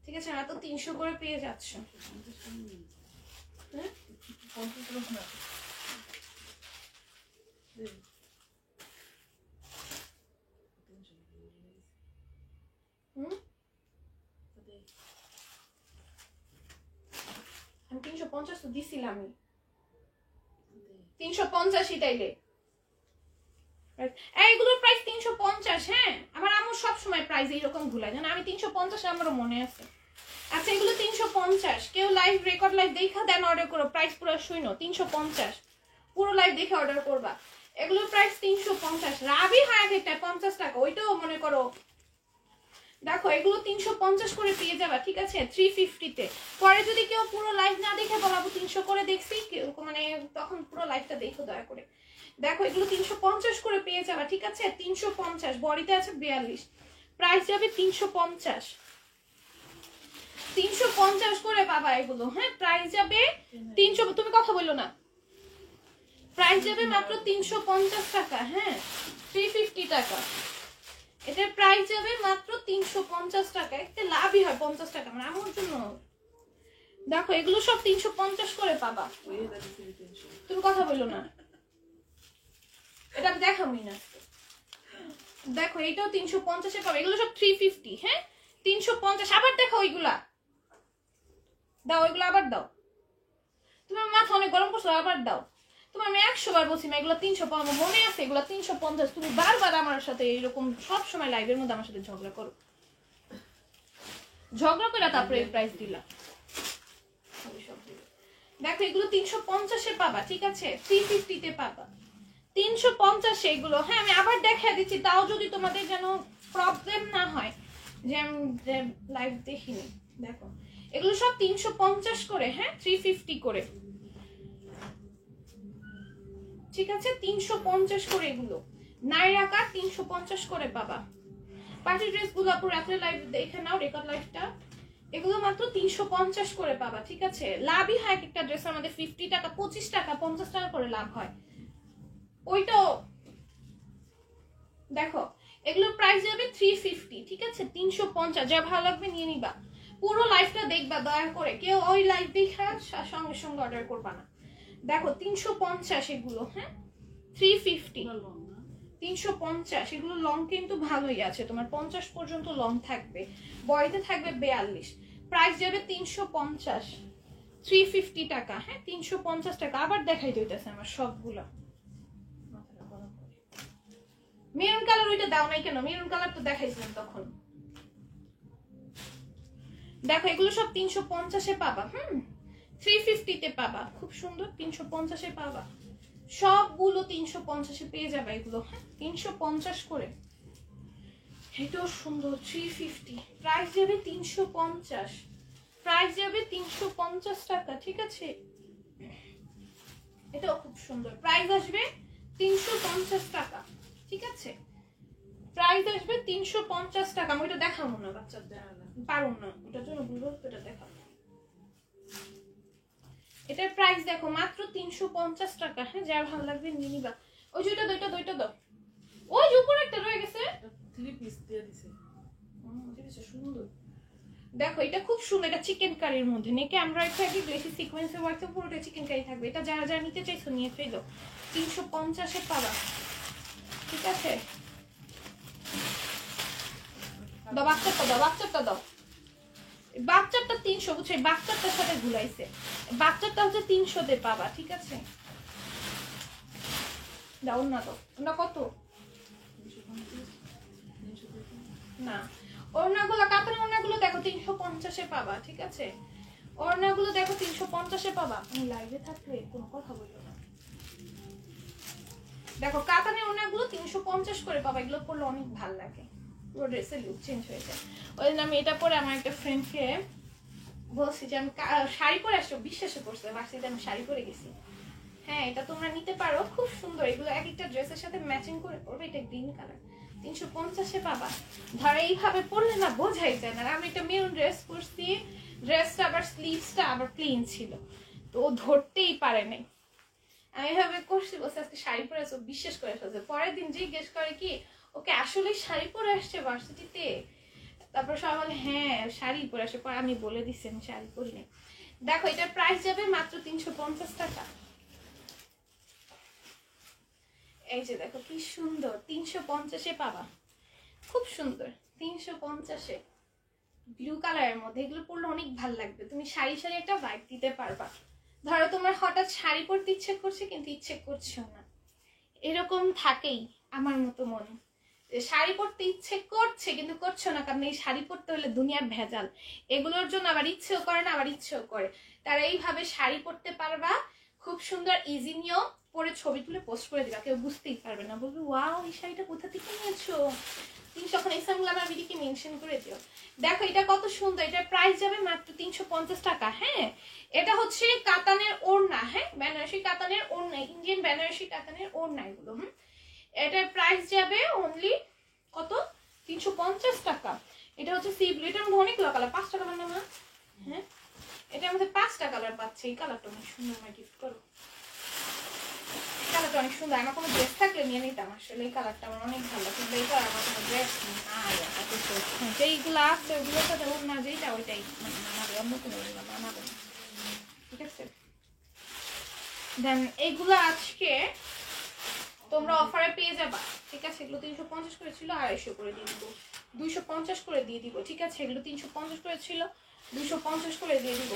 ঠিক আছে? না তো 300 করে পেয়ে যাচ্ছ। আমি 350 তো দিছিলামই, 350ই তাইলে। এইগুলোর প্রাইস 350, হ্যাঁ আমার আম্মু সবসময় প্রাইস এইরকম ভুলায় জানো, আমি 350 আমারও মনে আছে। আচ্ছা এগুলো 350, কেউ লাইভ রেকর্ড লাইভ দেখা দেন অর্ডার করো, প্রাইস পুরো শুনো 350, পুরো লাইভ দেখে অর্ডার করবা। এগুলোর প্রাইস 350, রাবি হায়াত এটা 50 টাকা, ওইটাও মনে করো। দেখো এগুলো 350 করে পেয়ে যাবা, ঠিক আছে? 350-তে। পরে যদি কেউ পুরো লাইভ না দেখে বলাবো 300 করে দেখছি, মানে তখন পুরো লাইভটা দেখো দয়া করে। দেখো এগুলো 350 করে পেয়ে যাবা, ঠিক আছে? 350, বডিতে আছে 42, প্রাইস যাবে 350, 350 করে পাবা এগুলো, হ্যাঁ প্রাইস যাবে 300। তুমি কথা বললো না, প্রাইস যাবে মাত্র 350 টাকা, হ্যাঁ 350 টাকা। এটার প্রাইস যাবে মাত্র 350 টাকা, এতে লাভই হয় 50 টাকা, মানে আমার জন্য। দেখো এগুলো সব 350 করে পাবা, তুমি কথা বললো না, এটা দেখাবই না। দেখো এইটাও 350-এ পাবে, এগুলো সব 350, হ্যাঁ 350। আবার দেখো ওইগুলা দাও, ওইগুলো আবার দাও, তোমার মাথা অনেক গরম করছো, আবার দাও। তোমার আমি 100 বার বলছি না এগুলো 350, মনে আছে এগুলো 350। তুমি বারবার আমার সাথে এরকম সব সময় লাইভের মধ্যে আমার সাথে ঝগড়া করো, ঝগড়া করে তারপরে এই প্রাইস দিলা। দেখো এগুলো 350-এ পাবা, ঠিক আছে? 350-তে পাবা, 350 এগুলো, হ্যাঁ আমি আবার দেখাই দিচ্ছি, তাও যদি তোমাদের যেন প্রবলেম না হয় যে আমি লাইভ দেখিনি। দেখো এগুলো সব 350 করে, হ্যাঁ 350 করে, ঠিক আছে? 350 করে এগুলো নাইরাকা 350 করে পাবা। পার্টি ড্রেস গুলো পুরো রাত্রে লাইভ দেখে নাও, রেকর্ড লাইভটা। এগুলো মাত্র 350 করে পাবা, ঠিক আছে? লাভই হয় একটা ড্রেস আমাদের 50 টাকা 25 টাকা 50 টাকা করে লাভ হয় ওইটাও। দেখো এগুলোর প্রাইস যাবে 350, ঠিক আছে? 350, যা ভালো লাগবে নিয়ে নিবা। পুরো লাইভটা দেখবা দয়া করে, কেউ ওই লাইভ দেখা সঙ্গে সঙ্গে অর্ডার করবা না। দেখো 350 এগুলো, হ্যাঁ 350, 350 এগুলো লং কিন্তু ভালোই আছে, তোমার 50 পর্যন্ত লং থাকবে, বডিতে থাকবে 42, প্রাইস যাবে 350, 350 টাকা, হ্যাঁ 350 টাকা। আবার দেখাই দিতেছে আমার সবগুলো। মেরুন কালার ওইটা দাও নাই কেন? মেরুন কালার তো দেখাইছিলাম তখন। দেখো এগুলো সব 350-এ পাবা, 350-তে পাবা, খুব সুন্দর। 350-এ পাবা, সবগুলো 350-এ পেয়ে যাবে এগুলো। হ্যাঁ 350 করে। এটাও সুন্দর, 350, প্রাইস যাবে 350, প্রাইস যাবে 350 টাকা, ঠিক আছে। এটাও খুব সুন্দর, প্রাইস আসবে 350 টাকা, ঠিক আছে। প্রাইস আসবে 350 টাকা। আমি এটা দেখাবো না বাচ্চাদের, পারবো না, ওটার জন্য বলবো এটা দেখাবো। এটার প্রাইস দেখো মাত্র 350 টাকা। হ্যাঁ যার ভালো লাগবে নিয়ে নিবা। ওই যে দুইটা দাও, ওই যে উপরে একটা রয়ে গেছে, 3 পিস দিয়ে দিছে। সুন্দর দেখো, এটা খুব সুন্দর। এটা চিকেন কারির মধ্যে নেকে এমব্রয়ডারি থাকবে, গ্লেসি সিকোয়েন্সের ওয়ার্কে পুরোটা চিকেন কারি থাকবে। এটা যারা যারা নিতে চাইছো নিয়ে ফেলো, 350-এ পাবা, ঠিক আছে। দাও বাচ্চাটা দাও। বাচ্চাটা 300, বুঝছো, বাচ্চাটার সাথে ঘুরাইছে। বাচ্চাটা হচ্ছে 300-তে পাবা, ঠিক আছে। দাও না, কত না, ওড়নাগুলো কাতার ওড়নাগুলো দেখো 350-এ পাবা, ঠিক আছে। ওড়নাগুলো দেখো 350-এ পাবা। আমি লাইভে থাকলে কোনো কথা বলবো না। দেখো কাতানের ওড়নাগুলো 350 করে পাবা। এগুলো পরলে অনেক ভালো লাগে, পুরো ড্রেসের লুক চেঞ্জ হয়ে যায়। ওই জন্য আমি এটা পরে আমার একটা ফ্রেন্ডকে বলছি যে আমি শাড়ি পরে আসছো, বিশ্বাসে করছে বাসিতে আমি শাড়ি পরে গেছি। হ্যাঁ এটা তোমরা নিতে পারো, খুব সুন্দর। এগুলো এক একটা ড্রেসের সাথে ম্যাচিং করে পরবে। এটা গ্রিন কালার, 350-এ পাবা। ধর এইভাবে পরলে না বোঝাই যায় না। আমি একটা মেরুন ড্রেস পরছি, ড্রেসটা আবার স্লিভসটা আবার প্লেন ছিল, তো ও ধরতেই পারে নাই। আমি এভাবে করছি, বলছে আজকে শাড়ি পরে আসো, বিশ্বাস করে ফেলছে। পরের দিন জিজ্ঞেস করে কি ওকে আসলে শাড়ি পরে আসছে ভার্সিটিতে, তারপর সবাই বলে হ্যাঁ শাড়ি পরে আসে। পরে আমি বলে দিচ্ছি আমি শাড়ি পরি নাই। দেখো এটার প্রাইস যাবে মাত্র 350 টাকা। এই যে দেখো কি সুন্দর, 350-এ পাবা, খুব সুন্দর। 350-এ ব্লু কালারের মধ্যে, এগুলো পরলে অনেক ভালো লাগবে। তুমি শাড়ি একটা ভাইব দিতে পারবা। ধরো তোমার হঠাৎ শাড়ি পরতে ইচ্ছে করছে কিন্তু ইচ্ছে করছো না, এরকম থাকেই আমার মতো মন, শাড়ি পরতে ইচ্ছে করছে কিন্তু করছো না, কারণ এই শাড়ি পরতে হলে দুনিয়ার ভেজাল। এগুলোর জন্য আবার ইচ্ছেও করে না, আবার ইচ্ছেও করে। তারা এইভাবে শাড়ি পরতে পারবা, খুব সুন্দর ইজি নিয়ম। পরে ছবি তুলে পোস্ট করে দিবা, কেউ বুঝতেই পারবে না, বলবে ওয়াও এই শাড়িটা কোথা থেকে নিয়েছো। তুমি তখন ইসলামগুলো আমার ভিডিওকে মেনশন করে দিও। দেখো এটা কত সুন্দর, এটার প্রাইস যাবে মাত্র 350 টাকা। হ্যাঁ এটা হচ্ছে কাতানের ওড়না, হ্যাঁ বেনারসি কাতানের ওড়না, ইন্ডিয়ান বেনারসি কাতানের ওড়না এগুলো। এটার প্রাইস যাবে অনলি কত, 350 টাকা। এটা হচ্ছে সি ব্লু, এটার মধ্যে অনেকগুলো কালার, 5টা কালার না মা? হ্যাঁ এটার মধ্যে 5টা কালার পাচ্ছে। এই কালারটা অনেক সুন্দর, আমার গিফট করো। কালারটা অনেক সুন্দর, আমার কোনো ড্রেস থাকলে নিয়ে নিতাম। আসলে এই কালারটা আমার অনেক ভালো, কিন্তু এই কালার আমার কোনো ড্রেস নাই। যেইগুলো আছে ওগুলোর সাথে ওর না যেইটা ওইটাই মানাবে, অন্য কোনো মানাবে না, ঠিক আছে। দেন এইগুলো আজকে তোমরা অফারে পেয়ে যাবা, ঠিক আছে। এগুলো 350 করে ছিল, 250 করে দিয়ে দিব, 250 করে দিয়ে দিব, ঠিক আছে। এগুলো 350 করে ছিল, 250 করে দিয়ে দিব,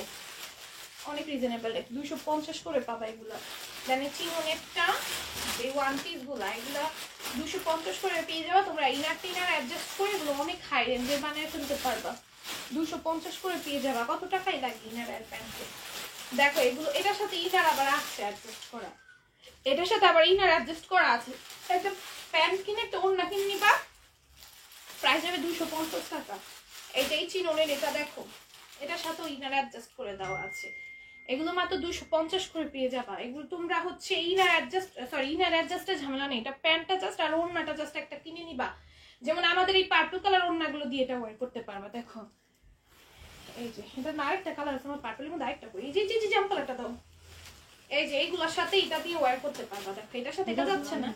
অনেক রিজনেবল রেট। 250 করে পাবা এগুলো। দেন চিনোনেটটা এই ওয়ান পিস গুলা, এগুলো 250 করে পেয়ে যাবা। তোমরা ইনার টিনার অ্যাডজাস্ট করে এগুলো অনেক হাই রেঞ্জের বানিয়ে ফেলতে পারবা। 250 করে পেয়ে যাবা। কত টাকাই লাগে ইনার আর প্যান্টে। দেখো এগুলো এটার সাথে ইনার আবার আছে অ্যাডজাস্ট করা, এটার সাথে আবার ইনার অ্যাডজাস্ট করা আছে। একটা প্যান্ট কিনে একটা ওড়না কিনে নিবা, প্রাইস যাবে 250 টাকা। এটাই চিনোনের, এটা দেখো এটার সাথে ইনার অ্যাডজাস্ট করে দেওয়া আছে। এগুলো মাত্র 250 করে পেয়ে যাবা। এগুলো তোমরা হচ্ছে ইনার অ্যাডজাস্টের ঝামেলা নেই। এটা প্যান্টটা জাস্ট আর ওড়নাটা জাস্ট একটা কিনে নিবা। যেমন আমাদের এই পার্পল কালার ওড়নাগুলো দিয়ে এটা ওয়্যার করতে পারবা। দেখো এই যে এটা না, আরেকটা কালার আছে আমার পার্পলের মধ্যে, আরেকটা কই, এই যে জাম কালারটা দাও। এই যে এইগুলোর সাথে এটা দিয়ে ওয়্যার করতে পারবা। দেখো এটার সাথে এটা যাচ্ছে না,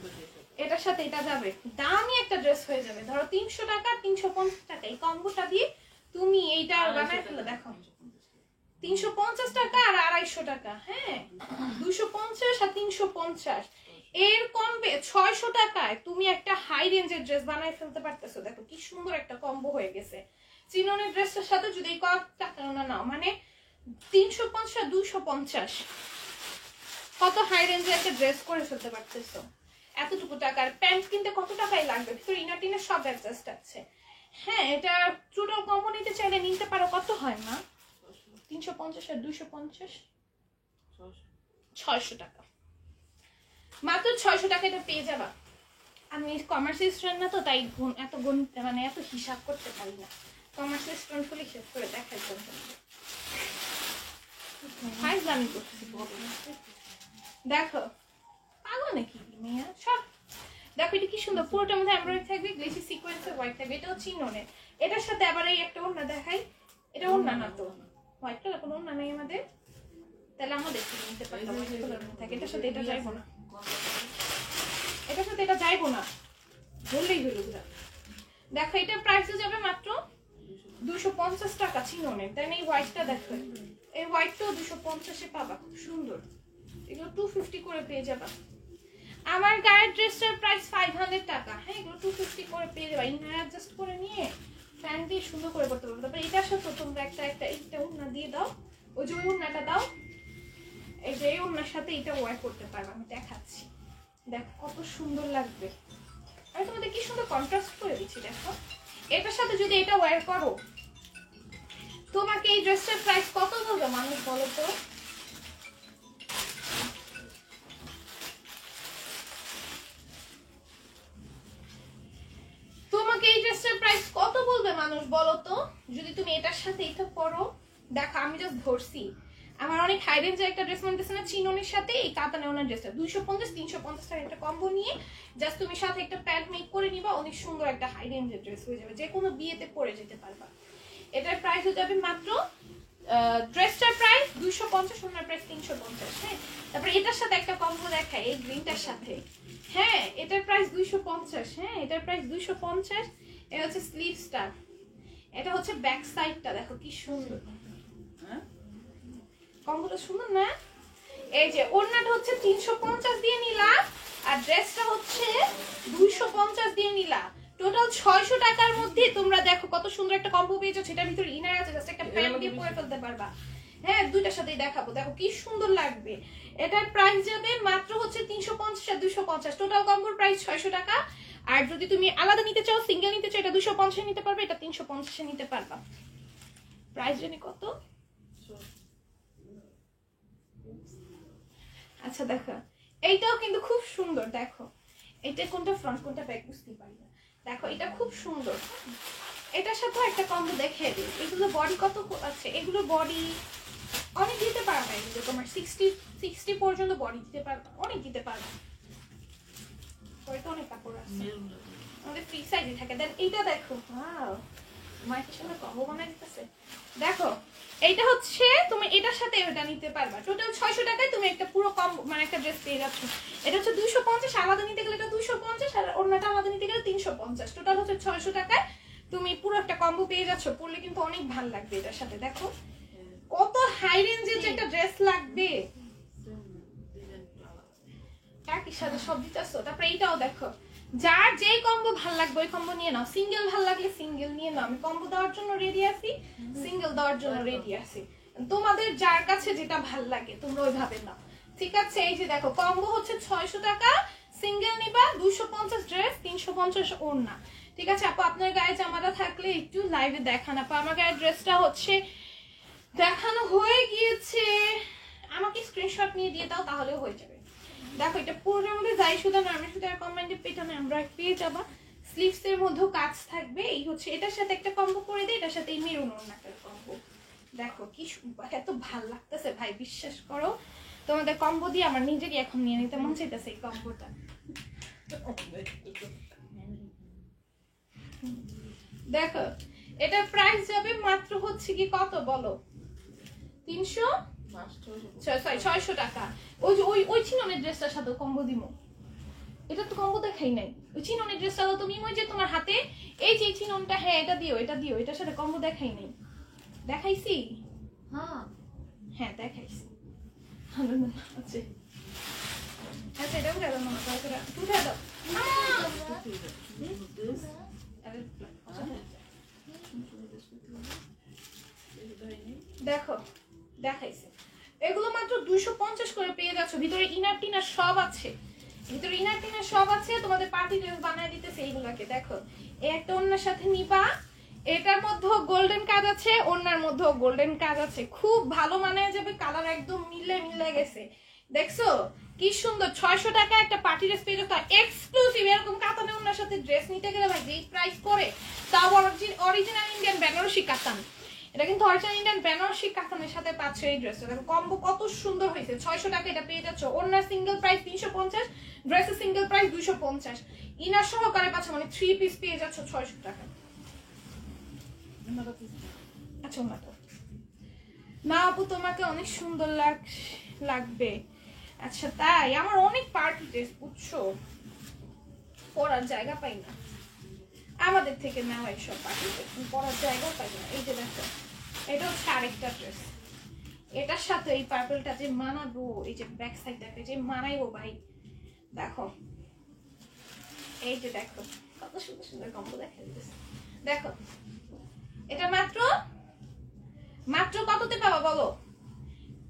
এটার সাথে এটা যাবে। দামি একটা ড্রেস হয়ে যাবে। ধরো 300 টাকা 350 টাকা, এই কম্বোটা দিয়ে তুমি এইটা বানায় ফেলে। দেখো 350 টাকা আর 250 টাকা, হ্যাঁ 250 আর 350, এর কমবে 600 টাকায় তুমি একটা হাই রেঞ্জের ড্রেস বানায় ফেলতে পারতেছো। দেখো কি সুন্দর একটা কম্বো হয়ে গেছে। চিনোনের ড্রেসটার সাথে যদি কয়েকটা না নাও, মানে 350 আর 250, কত হাই রেঞ্জের একটা ড্রেস করে ফেলতে পারতেছো এতটুকু টাকার। প্যান্ট কিনতে কত টাকাই লাগবে, ভিতরে ইনার টিনার সব অ্যাডজাস্ট আছে। হ্যাঁ এটা টোটাল কম্বো নিতে চাইলে নিতে পারো। কত হয় না, 350 আর 250, 600 টাকা, মাত্র 600 টাকা এটা পেয়ে যাবা। আমি কমার্স স্টুডেন্ট না তো, তাই এত গণিত মানে এত হিসাব করতে পারি না। কমার্স স্টুডেন্ট হলে হিসাব করে দেখার জন্য আমি করতেছি। দেখো পাগল নাকি মেয়া সব। দেখো এটা কি সুন্দর, পুরোটার মধ্যে এমব্রয়ডারি থাকবে, গ্লেসি সিকোয়েন্সের হোয়াইট থাকবে। এটা হচ্ছে ইনোনের। এটার সাথে আবার এই একটা ওড়না দেখাই, এটা ওড়না না তো, হোয়াইট কালার কোনো ওড়না নেই আমাদের, তাহলে আমাদের নিতে পারতাম। হোয়াইট কালার থাকে, এটার সাথে এটা যাইবো না, এটার সাথে এটা যাইবো না, বললেই হইল। দেখো এটার প্রাইস যাবে মাত্র 250 টাকা চিনোনের। তাই না? এই হোয়াইটটা দেখো, এই হোয়াইটটাও 250-এ পাবা, খুব সুন্দর। এগুলো 250 করে পেয়ে যাবা। আমার গায়ের ড্রেসটার প্রাইস 500 টাকা। হ্যাঁ, এগুলো 250 করে পেয়ে যাবা। ইনার অ্যাডজাস্ট করে নিয়ে প্যান্ট দিয়ে সুন্দর করে করতে পারবে। তারপরে এটার সাথে তোমরা একটা ওড়না দিয়ে দাও, ওই যে ওড়নাটা দাও, এই যে এই ওড়নার সাথে এটা ওয়্যার করতে পারবে। আমি দেখাচ্ছি, দেখো কত সুন্দর লাগবে। আমি তোমাদের কি সুন্দর কন্ট্রাস্ট করে দিচ্ছি। দেখো এটার সাথে যদি এটা ওয়্যার করো, তোমাকে এই ড্রেসটার প্রাইস কত বলবে মানুষ বলো তো? তোমাকে এই ড্রেসটার প্রাইস কত বলবে মানুষ বলো তো, যদি তুমি এটার সাথে এটা পরো? দেখো আমি জাস্ট ধরছি, আমার অনেক হাই রেঞ্জের একটা ড্রেস মানতেছে না, চিনোনের সাথে এই কাতানে ওনার ড্রেসটা 250-350 টাকার একটা কম্বো নিয়ে জাস্ট তুমি সাথে একটা প্যান্ট মেক করে নিবা, অনেক সুন্দর একটা হাই রেঞ্জের ড্রেস হয়ে যাবে, যে কোনো বিয়েতে পরে যেতে পারবা। এটার প্রাইস হয়ে যাবে মাত্র, ড্রেসটার প্রাইস 250, ওনার প্রাইস 350। হ্যাঁ, তারপরে এটার সাথে একটা কম্বো দেখায় এই গ্রিনটার সাথে। হ্যাঁ, এটার প্রাইস 250। হ্যাঁ, এটার প্রাইস 250। এটা হচ্ছে স্লিভসটা, এটা হচ্ছে ব্যাক সাইডটা, দেখো কি সুন্দর। হ্যাঁ, কম্বোটা সুন্দর না? এই যে ওড়নাটা হচ্ছে 350 দিয়ে নিলা, আর ড্রেসটা হচ্ছে 250 দিয়ে নিলা। টোটাল 600 টাকার মধ্যে তোমরা দেখো কত সুন্দর একটা কম্বো পেয়েছো। সেটার ভিতরে ইনার আছে, জাস্ট একটা প্যান্ট দিয়ে পরে ফেলতে পারবা। হ্যাঁ, দুইটার সাথেই দেখাবো, দেখো কি সুন্দর লাগবে। এটার প্রাইস যাবে মাত্র হচ্ছে 350 আর 250, টোটাল কম্বোর প্রাইস 600 টাকা। আর যদি তুমি আলাদা নিতে চাও, সিঙ্গেল নিতে চাও, এটা 250 নিতে পারবে, এটা 350 নিতে পারবা। প্রাইস জানি কত? আচ্ছা দেখো এইটাও কিন্তু খুব সুন্দর। দেখো এটা কোনটা ফ্রন্ট কোনটা ব্যাক বুঝতে পারি না। দেখো এটা খুব সুন্দর, এটার সাথে একটা কম্বো দেখে দিই। এগুলো বডি কত আছে? এগুলো বডি অনেক দিতে পারবে, এগুলো তোমার 60 পর্যন্ত বডি দিতে পারবে, অনেক দিতে পারবে। অনেক কাপড় আছে, আমাদের ফ্রি সাইজে থাকে। দেন এইটা দেখো, ওয়াও মাইকের সাথে কম্বো বানাই দিতেছে। দেখো এইটা হচ্ছে তুমি এটার সাথে এটা নিতে পারবা। টোটাল 600 টাকায় তুমি একটা পুরো কম্বো মানে একটা ড্রেস পেয়ে যাচ্ছ। এটা হচ্ছে 250, আলাদা নিতে গেলে এটা 250, আর অন্যটা আলাদা নিতে গেলে 350। টোটাল হচ্ছে 600 টাকায় তুমি পুরো একটা কম্বো পেয়ে যাচ্ছ। পরলে কিন্তু অনেক ভালো লাগবে এটার সাথে। দেখো কত হাই রেঞ্জের যে একটা ড্রেস লাগবে, একই সাথে সব দিতেছো। তারপরে এইটাও দেখো, যার যেই কম্বো ভাল লাগবে ওই কম্বো নিয়ে নাও। সিঙ্গেল ভাল লাগলে সিঙ্গেল নিয়ে নাও, আমি কম্বো দেওয়ার জন্য রেডি আছি, সিঙ্গেল দেওয়ার জন্য রেডি আছি। তোমাদের যার কাছে যেটা ভাল লাগে তোমরা ওইভাবে নাও, ঠিক আছে? এই যে দেখো কম্বো হচ্ছে 600 টাকা, সিঙ্গেল নিবা 250 ড্রেস, 350 ওড়না। ঠিক আছে আপু, আপনার গায়ে জামাটা থাকলে একটু লাইভে দেখান। আপু আমার গায়ের ড্রেসটা হচ্ছে দেখানো হয়ে গিয়েছে, আমাকে স্ক্রিনশট নিয়ে দিয়ে দাও তাহলে হয়ে যাবে। দেখো এটা পুরোটার মধ্যে যাই সুতা নরমাল সুতার কম্বাইন্ডে পেটানো এমব্রয়ডারি পেয়ে যাবা। স্লিভস এর মধ্যেও কাজ থাকবে। এই হচ্ছে এটার সাথে একটা কম্বো করে দিই, এটার সাথে এই মেরুন ওড়নাটার কম্বো। দেখো কি এত ভালো লাগতেছে ভাই, বিশ্বাস করো তোমাদের কম্বো দিয়ে আমার নিজেরই এখন নিয়ে নিতে মন চাইতেছে এই কম্বোটা। দেখো এটার প্রাইস যাবে মাত্র হচ্ছে কি কত বলো? 600 টাকা। ওই যে ওই চিননের ড্রেসটার সাথে কম্বো দিমো। এটা তো কম্বো দেখাই নাই। ওই চিননের ড্রেসটা তো তুমি ওই যে তোমার হাতে এই যে চিননটা, হ্যাঁ এটা দিও, এটা দিও, এটার সাথে কম্বো দেখাই নাই। দেখাইছি? হ্যাঁ দেখাইছি। ভালো না আছে। আচ্ছা এটা উঠে দাও না, উঠে দাও। দেখো দেখাইছে, এগুলো মাত্র 250 করে পেয়ে যাচ্ছ। ভিতরে ইনার টিনার সব আছে, ভিতরে ইনার টিনার সব আছে। তোমাদের পার্টি ড্রেস বানায় দিতেছে এইগুলাকে। দেখো এই একটা অন্যের সাথে নিবা, এটার মধ্যেও গোল্ডেন কাজ আছে, ওনার মধ্যেও গোল্ডেন কাজ আছে, খুব ভালো মানায় যাবে, কালার একদম মিলে গেছে। দেখছো কি সুন্দর, 600 টাকা একটা পার্টি ড্রেস পেয়ে যাচ্ছে এক্সক্লুসিভ। এরকম কাতানে ওনার সাথে ড্রেস নিতে গেলে ভাই যেই প্রাইস পড়ে, তাও অরিজিনাল ইন্ডিয়ান বেনারসি কাতান। এটা কিন্তু অরিজিনাল ইন্ডিয়ান বেনারসি কাতানের সাথে পাচ্ছে এই ড্রেসটা। দেখো কম্বো কত সুন্দর হয়েছে, 600 টাকা এটা পেয়ে যাচ্ছ। ওনার সিঙ্গেল প্রাইস 350, ড্রেসের সিঙ্গেল প্রাইস 250, ইনার সহকারে পাচ্ছে, মানে 3 পিস পেয়ে যাচ্ছ 600 টাকা। আচ্ছা না তো না আপু, তোমাকে অনেক সুন্দর লাগবে। আচ্ছা তাই, আমার অনেক পার্টি ড্রেস বুঝছো, পরার জায়গা পাই না, আমাদের থেকে নেওয়া এইসব পার্টি ড্রেস পরার জায়গা পাই না। এই যে দেখো এটা হচ্ছে আরেকটা ড্রেস, এটার সাথে এই পার্পলটা যে মানাবো, এই যে ব্যাক সাইডটাকে যে মানাইবো ভাই, দেখো এই যে দেখো কত সুন্দর সুন্দর কম্বো দেখা দিতেছে। দেখো এটা মাত্র কততে পাবা বলো?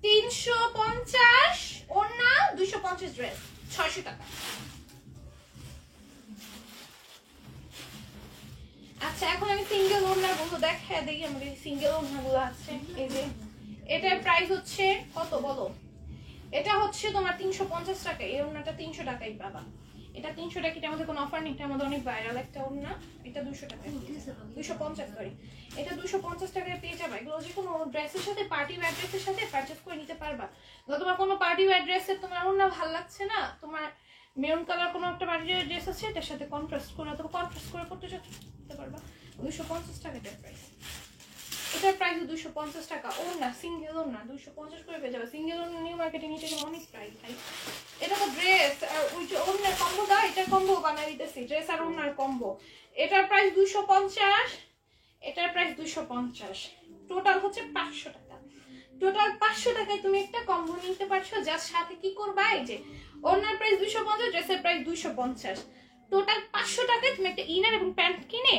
350, ওড়না 250, ড্রেস 600 টাকা। আচ্ছা এখন আমি সিঙ্গেল ওড়না গুলো দেখা দেখি, আমাদের সিঙ্গেল ওড়না গুলো আছে। এই যে এটার প্রাইস হচ্ছে কত বলো? এটা হচ্ছে তোমার 350 টাকা, এই ওড়নাটা 300 টাকাই পাবা। এটা 300 টাকা, এটা আমাদের কোনো অফার নেই, এটা আমাদের অনেক ভাইরাল একটা ওড়না। এটা 200 টাকা, 250 সরি, এটা 250 টাকায় পেয়ে যাবে। এগুলো যে কোনো ড্রেসের সাথে, পার্টি ওয়্যার ড্রেসের সাথে পারচেজ করে নিতে পারবা। তোমার কোনো পার্টি ওয়্যার ড্রেসের তোমার ওড়না ভালো লাগছে না, তোমার মেরুন কালার কোনো একটা পার্টি ওয়্যার ড্রেস আছে, এটার সাথে কন্ট্রাস্ট করে অথবা কন্ট্রাস্ট করে পড়তে চাইতে পারবা। 250 টাকা এটার প্রাইস। এটার প্রাইস 250 টাকা। ওড়না সিঙ্গেল ওড়না 250 করে পেয়ে যাবে। সিঙ্গেল ওড়না নিউ মার্কেটে নিতে গেলে অনেক প্রাইস ভাই। এটা তো ড্রেস আর ওই যে ওড়নার কম্বোটা, এটা কম্বো বানাই দিতেছি, ড্রেস আর ওড়নার কম্বো। এটার প্রাইস 250, এটার প্রাইস 250, টোটাল হচ্ছে 500 টাকা। টোটাল 500 টাকায় তুমি একটা কম্বো নিতে পারছো, যার সাথে কি করবা, এই যে ওড়নার প্রাইস 250, ড্রেসের প্রাইস 250, টোটাল 500 টাকায় তুমি একটা ইনার এবং প্যান্ট কিনে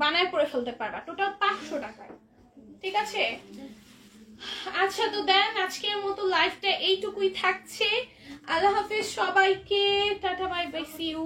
বানায় পরে ফেলতে পারবা, টোটাল 500 টাকায়। ঠিক আছে, আচ্ছা তো দেন আজকের মতো লাইভটা এইটুকুই থাকছে। আল্লাহ হাফেজ সবাইকে, tata bye bye, see you.